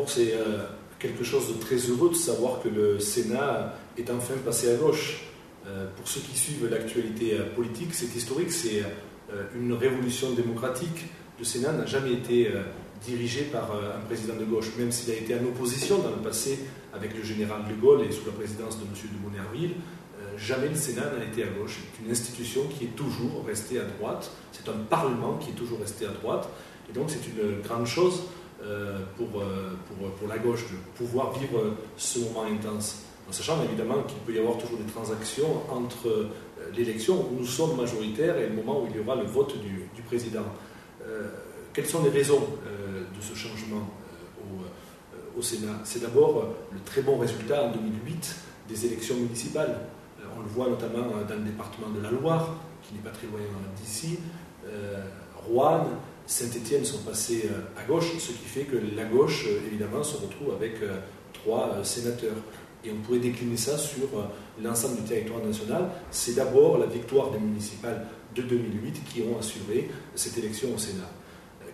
C'est quelque chose de très heureux de savoir que le Sénat est enfin passé à gauche. Pour ceux qui suivent l'actualité politique, c'est historique, c'est une révolution démocratique. Le Sénat n'a jamais été dirigé par un président de gauche, même s'il a été en opposition dans le passé avec le général de Gaulle et sous la présidence de M. de Monnerville. Jamais le Sénat n'a été à gauche. C'est une institution qui est toujours restée à droite. C'est un Parlement qui est toujours resté à droite. Et donc c'est une grande chose pour la gauche de pouvoir vivre ce moment intense. En sachant évidemment qu'il peut y avoir toujours des transactions entre l'élection où nous sommes majoritaires et le moment où il y aura le vote du président. Quelles sont les raisons de ce changement au Sénat? C'est d'abord le très bon résultat en 2008 des élections municipales. On le voit notamment dans le département de la Loire, qui n'est pas très loin d'ici. Roanne, Saint-Étienne sont passés à gauche, ce qui fait que la gauche, évidemment, se retrouve avec 3 sénateurs. Et on pourrait décliner ça sur l'ensemble du territoire national. C'est d'abord la victoire des municipales de 2008 qui ont assuré cette élection au Sénat.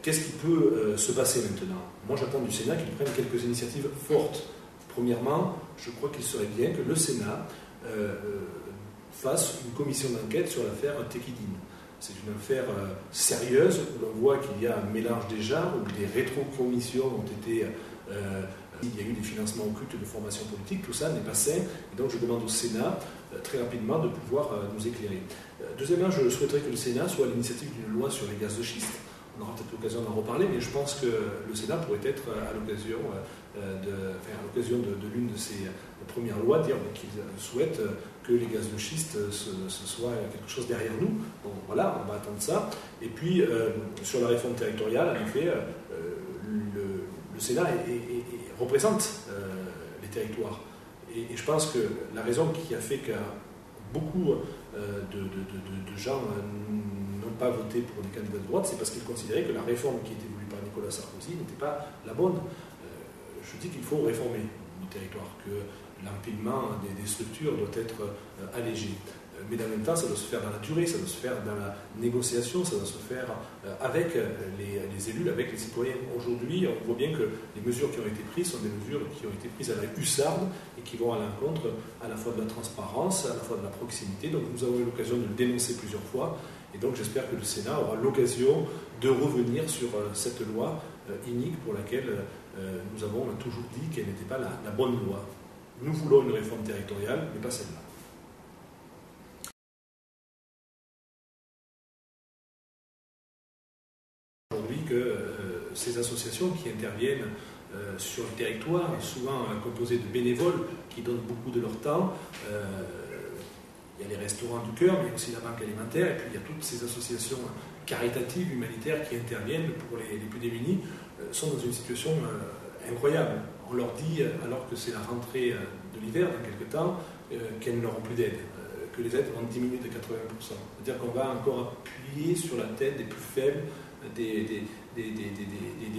Qu'est-ce qui peut se passer maintenant? Moi, j'attends du Sénat qu'il prenne quelques initiatives fortes. Premièrement, je crois qu'il serait bien que le Sénat fasse une commission d'enquête sur l'affaire Tekidine. C'est une affaire sérieuse où l'on voit qu'il y a un mélange des genres, où des rétrocommissions ont été... il y a eu des financements occultes de formation politique, tout ça n'est pas sain. Et donc je demande au Sénat, très rapidement, de pouvoir nous éclairer. Deuxièmement, je souhaiterais que le Sénat soit à l'initiative d'une loi sur les gaz de schiste. On aura peut-être l'occasion d'en reparler, mais je pense que le Sénat pourrait être à l'occasion de l'une de ses premières lois, dire qu'il souhaite que les gaz de schiste ce soit quelque chose derrière nous. Bon, voilà, on va attendre ça. Et puis, sur la réforme territoriale, en effet, le Sénat représente les territoires. Et je pense que la raison qui a fait que beaucoup de gens n'ont pas voté pour des candidats de droite, c'est parce qu'ils considéraient que la réforme qui était voulue par Nicolas Sarkozy n'était pas la bonne. Je dis qu'il faut réformer nos territoires, que l'empilement des structures doit être allégé. Mais en même temps, ça doit se faire dans la durée, ça doit se faire dans la négociation, ça doit se faire avec les élus, avec les citoyens. Aujourd'hui, on voit bien que les mesures qui ont été prises sont des mesures qui ont été prises à la hussarde et qui vont à l'encontre à la fois de la transparence, à la fois de la proximité. Donc nous avons eu l'occasion de le dénoncer plusieurs fois. Et donc j'espère que le Sénat aura l'occasion de revenir sur cette loi inique pour laquelle nous avons toujours dit qu'elle n'était pas la bonne loi. Nous voulons une réforme territoriale, mais pas celle-là. Aujourd'hui que ces associations qui interviennent sur le territoire, souvent composées de bénévoles qui donnent beaucoup de leur temps, il y a les restaurants du cœur, mais il y a aussi la banque alimentaire, et puis il y a toutes ces associations caritatives, humanitaires qui interviennent pour les plus démunis, sont dans une situation incroyable. On leur dit, alors que c'est la rentrée de l'hiver dans quelques temps, qu'elles n'auront plus d'aide, que les aides vont diminuer de 80%. C'est-à-dire qu'on va encore appuyer sur la tête des plus faibles, des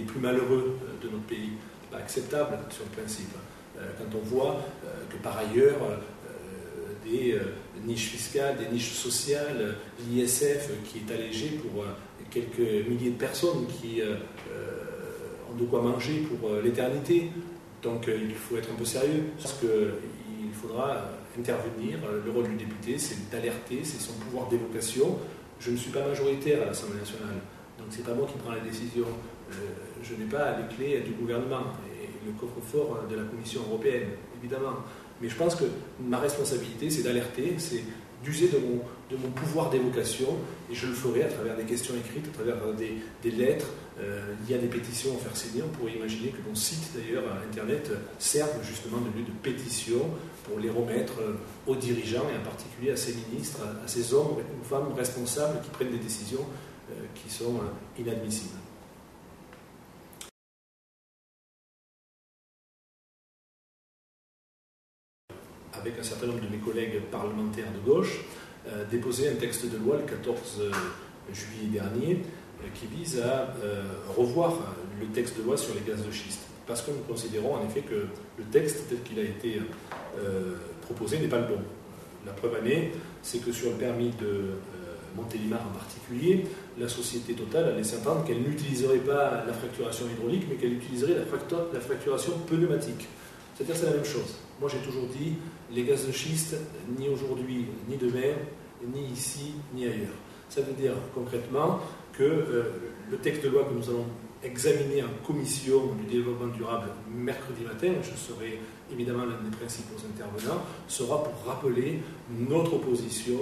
plus malheureux de notre pays. Ce n'est pas acceptable sur le principe. Quand on voit que par ailleurs, des niches fiscales, des niches sociales, l'ISF qui est allégé pour quelques milliers de personnes qui ont de quoi manger pour l'éternité. Donc il faut être un peu sérieux, parce qu'il faudra intervenir. Le rôle du député, c'est d'alerter, c'est son pouvoir d'évocation. Je ne suis pas majoritaire à l'Assemblée nationale, donc c'est pas moi qui prends la décision. Je n'ai pas les clés du gouvernement et le coffre-fort de la Commission européenne, évidemment. Mais je pense que ma responsabilité, c'est d'alerter, c'est d'user de mon pouvoir d'évocation, et je le ferai à travers des questions écrites, à travers des lettres. Il y a des pétitions à faire signer. On pourrait imaginer que mon site, d'ailleurs, Internet, serve justement de lieu de pétition pour les remettre aux dirigeants, et en particulier à ces ministres, à ces hommes ou femmes responsables qui prennent des décisions qui sont inadmissibles. Avec un certain nombre de mes collègues parlementaires de gauche, déposé un texte de loi le 14 juillet dernier qui vise à revoir le texte de loi sur les gaz de schiste. Parce que nous considérons en effet que le texte tel qu'il a été proposé n'est pas le bon. La preuve en est, c'est que sur le permis de Montélimar en particulier, la société Total a laissé entendre qu'elle n'utiliserait pas la fracturation hydraulique, mais qu'elle utiliserait la fracturation pneumatique. C'est-à-dire c'est la même chose. Moi j'ai toujours dit, les gaz de schiste, ni aujourd'hui, ni demain, ni ici, ni ailleurs. Ça veut dire concrètement que le texte de loi que nous allons examiner en commission du développement durable mercredi matin, je serai évidemment l'un des principaux intervenants, sera pour rappeler notre opposition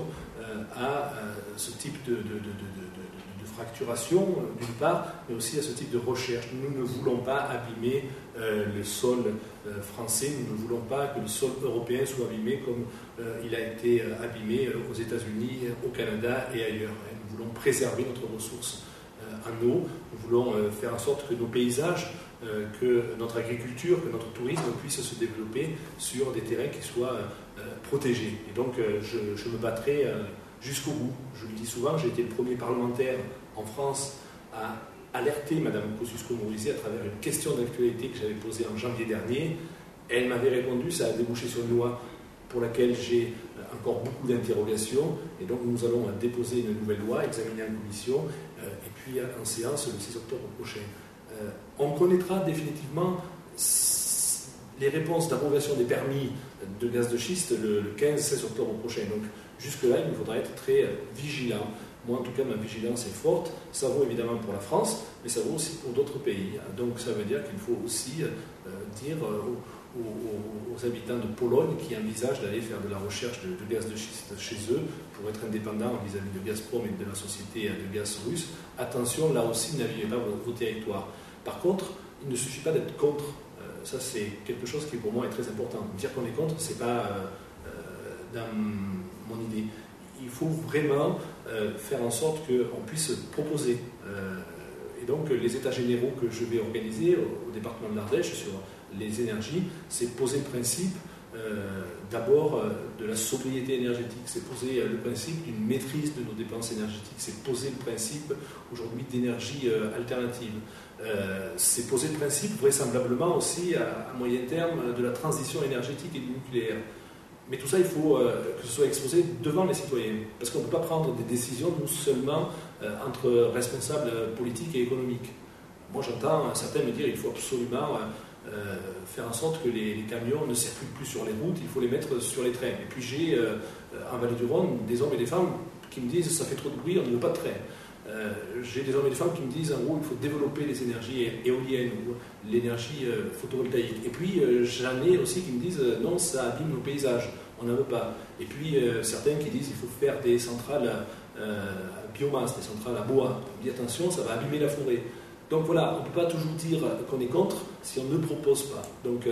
à ce type de fracturation d'une part, mais aussi à ce type de recherche. Nous ne voulons pas abîmer le sol français, nous ne voulons pas que le sol européen soit abîmé comme il a été abîmé aux États-Unis, au Canada et ailleurs. Nous voulons préserver notre ressource en eau, nous voulons faire en sorte que nos paysages, que notre agriculture, que notre tourisme puisse se développer sur des terrains qui soient protégés. Et donc je me battrai jusqu'au bout. Je le dis souvent, j'ai été le premier parlementaire en France à alerter Mme Kosciusko-Morizet à travers une question d'actualité que j'avais posée en janvier dernier. Elle m'avait répondu, ça a débouché sur une loi pour laquelle j'ai encore beaucoup d'interrogations, et donc nous allons déposer une nouvelle loi, examiner en commission, et puis en séance le 6 octobre prochain. On connaîtra définitivement les réponses d'abrogation des permis de gaz de schiste le 15-16 octobre prochain. Donc jusque-là, il nous faudra être très vigilant. Moi, en tout cas, ma vigilance est forte. Ça vaut évidemment pour la France, mais ça vaut aussi pour d'autres pays. Donc ça veut dire qu'il faut aussi dire aux habitants de Pologne qui envisagent d'aller faire de la recherche de gaz de schiste chez eux pour être indépendants vis-à-vis de Gazprom et de la société de gaz russe, attention, là aussi, n'abîmez pas vos territoires. Par contre, il ne suffit pas d'être contre. Ça, c'est quelque chose qui pour moi est très important. Dire qu'on est contre, ce n'est pas dans mon idée. Il faut vraiment faire en sorte qu'on puisse proposer. Et donc, les états généraux que je vais organiser au département de l'Ardèche sur les énergies, c'est poser le principe d'abord de la sobriété énergétique, c'est poser le principe d'une maîtrise de nos dépenses énergétiques, c'est poser le principe aujourd'hui d'énergie alternative, c'est poser le principe vraisemblablement aussi à moyen terme de la transition énergétique et du nucléaire. Mais tout ça, il faut que ce soit exposé devant les citoyens, parce qu'on ne peut pas prendre des décisions nous seulement entre responsables politiques et économiques. Moi j'entends certains me dire qu'il faut absolument faire en sorte que les camions ne circulent plus sur les routes, il faut les mettre sur les trains. Et puis j'ai en Vallée-du-Rhône des hommes et des femmes qui me disent ça fait trop de bruit, on ne veut pas de train. J'ai des hommes et des femmes qui me disent en gros il faut développer les énergies éoliennes ou l'énergie photovoltaïque. Et puis j'en ai aussi qui me disent non, ça abîme nos paysages, on n'en veut pas. Et puis certains qui disent il faut faire des centrales à biomasse, des centrales à bois. On dit attention, ça va abîmer la forêt. Donc voilà, on ne peut pas toujours dire qu'on est contre si on ne propose pas. Donc,